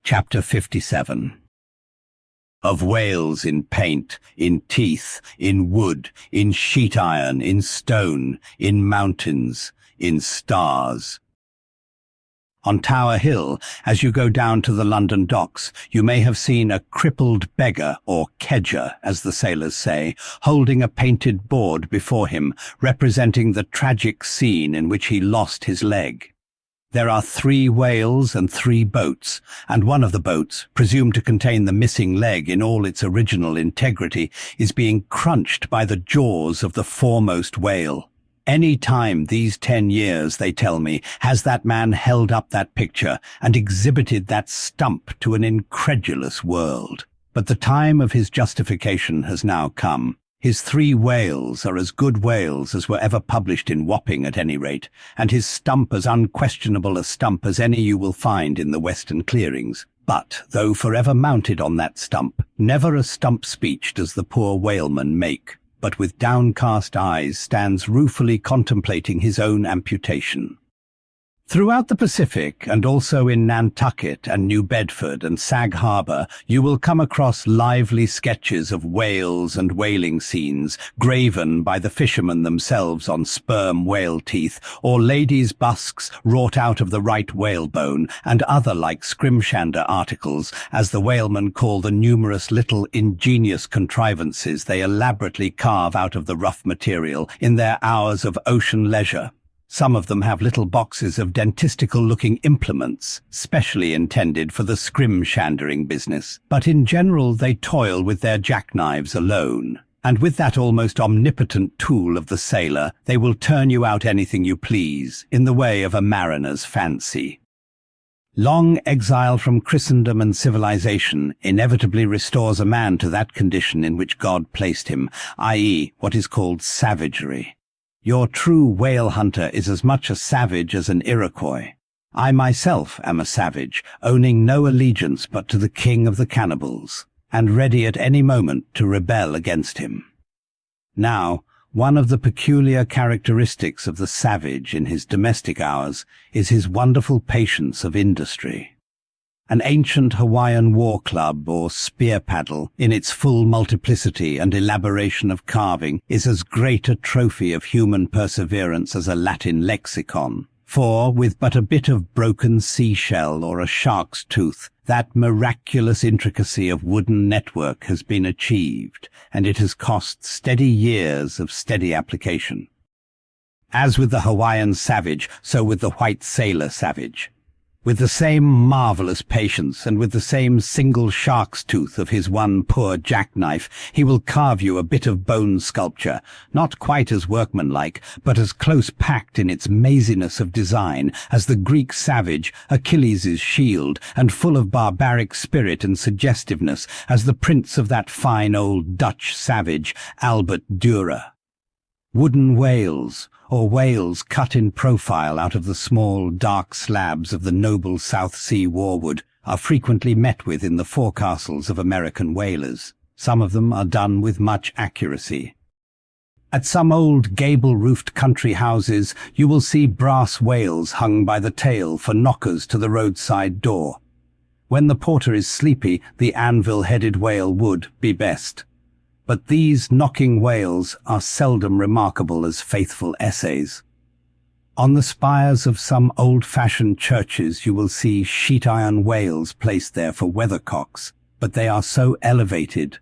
Chapter 57. Of whales in paint, in teeth, in wood, in sheet iron, in stone, in mountains, in stars. On Tower Hill, as you go down to the London docks, you may have seen a crippled beggar, or kedger, as the sailors say, holding a painted board before him, representing the tragic scene in which he lost his leg. There are 3 whales and 3 boats, and one of the boats, presumed to contain the missing leg in all its original integrity, is being crunched by the jaws of the foremost whale. Any time these 10 years, they tell me, has that man held up that picture and exhibited that stump to an incredulous world. But the time of his justification has now come. His 3 whales are as good whales as were ever published in Wapping at any rate, and his stump as unquestionable a stump as any you will find in the western clearings. But, though forever mounted on that stump, never a stump speech does the poor whaleman make, but with downcast eyes stands ruefully contemplating his own amputation. Throughout the Pacific, and also in Nantucket and New Bedford and Sag Harbor, you will come across lively sketches of whales and whaling scenes, graven by the fishermen themselves on sperm whale teeth, or ladies' busks wrought out of the right whalebone, and other like scrimshander articles, as the whalemen call the numerous little ingenious contrivances they elaborately carve out of the rough material in their hours of ocean leisure. Some of them have little boxes of dentistical-looking implements, specially intended for the scrimshandering business, but in general they toil with their jackknives alone, and with that almost omnipotent tool of the sailor they will turn you out anything you please, in the way of a mariner's fancy. Long exile from Christendom and civilization inevitably restores a man to that condition in which God placed him, i.e., what is called savagery. Your true whale hunter is as much a savage as an Iroquois. I myself am a savage, owning no allegiance but to the king of the cannibals, and ready at any moment to rebel against him. Now, one of the peculiar characteristics of the savage in his domestic hours is his wonderful patience of industry. An ancient Hawaiian war club or spear paddle, in its full multiplicity and elaboration of carving, is as great a trophy of human perseverance as a Latin lexicon. For, with but a bit of broken seashell or a shark's tooth, that miraculous intricacy of wooden network has been achieved, and it has cost steady years of steady application. As with the Hawaiian savage, so with the white sailor savage. With the same marvelous patience, and with the same single shark's tooth of his one poor jackknife, he will carve you a bit of bone sculpture, not quite as workmanlike, but as close-packed in its maziness of design as the Greek savage, Achilles' shield, and full of barbaric spirit and suggestiveness as the prince of that fine old Dutch savage, Albert Dürer. Wooden whales, or whales cut in profile out of the small, dark slabs of the noble South Sea warwood, are frequently met with in the forecastles of American whalers. Some of them are done with much accuracy. At some old gable-roofed country houses you will see brass whales hung by the tail for knockers to the roadside door. When the porter is sleepy, the anvil-headed whale would be best. But these knocking whales are seldom remarkable as faithful essays. On the spires of some old-fashioned churches you will see sheet-iron whales placed there for weathercocks, but they are so elevated,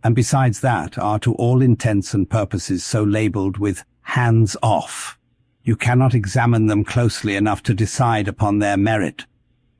and besides that are to all intents and purposes so labelled with "hands off." You cannot examine them closely enough to decide upon their merit.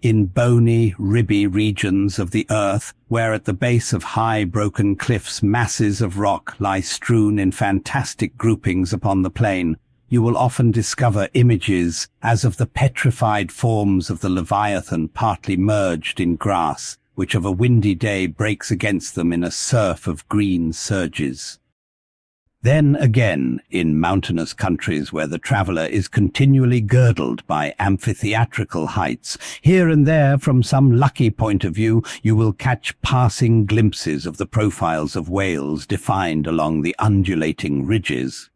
In bony, ribby regions of the earth, where at the base of high broken cliffs masses of rock lie strewn in fantastic groupings upon the plain, you will often discover images as of the petrified forms of the Leviathan partly merged in grass, which of a windy day breaks against them in a surf of green surges. Then again, in mountainous countries where the traveller is continually girdled by amphitheatrical heights, here and there from some lucky point of view you will catch passing glimpses of the profiles of whales defined along the undulating ridges.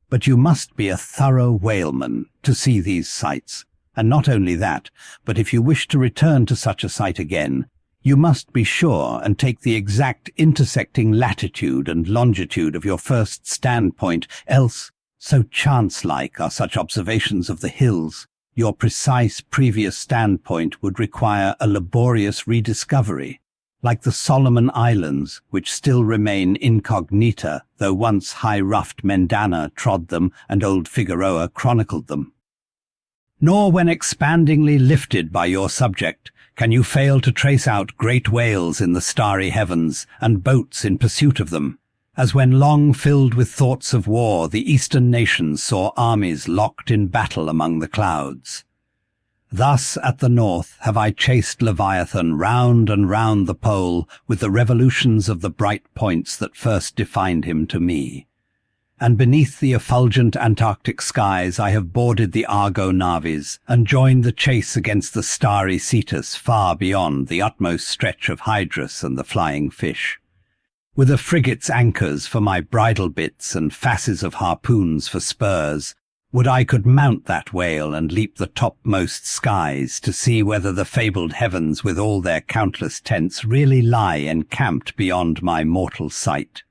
But you must be a thorough whaleman to see these sights, And not only that, but if you wish to return to such a site again, you must be sure and take the exact intersecting latitude and longitude of your first standpoint, else, so chance-like are such observations of the hills, your precise previous standpoint would require a laborious rediscovery, like the Solomon Islands, which still remain incognita, though once high-ruffed Mendana trod them and old Figueroa chronicled them. Nor when expandingly lifted by your subject can you fail to trace out great whales in the starry heavens and boats in pursuit of them, as when long filled with thoughts of war the eastern nations saw armies locked in battle among the clouds. Thus at the north have I chased Leviathan round and round the pole with the revolutions of the bright points that first defined him to me. And beneath the effulgent Antarctic skies I have boarded the Argo navies and joined the chase against the starry Cetus far beyond the utmost stretch of Hydrus and the flying fish. With a frigate's anchors for my bridle bits and fasces of harpoons for spurs, would I could mount that whale and leap the topmost skies to see whether the fabled heavens with all their countless tents really lie encamped beyond my mortal sight.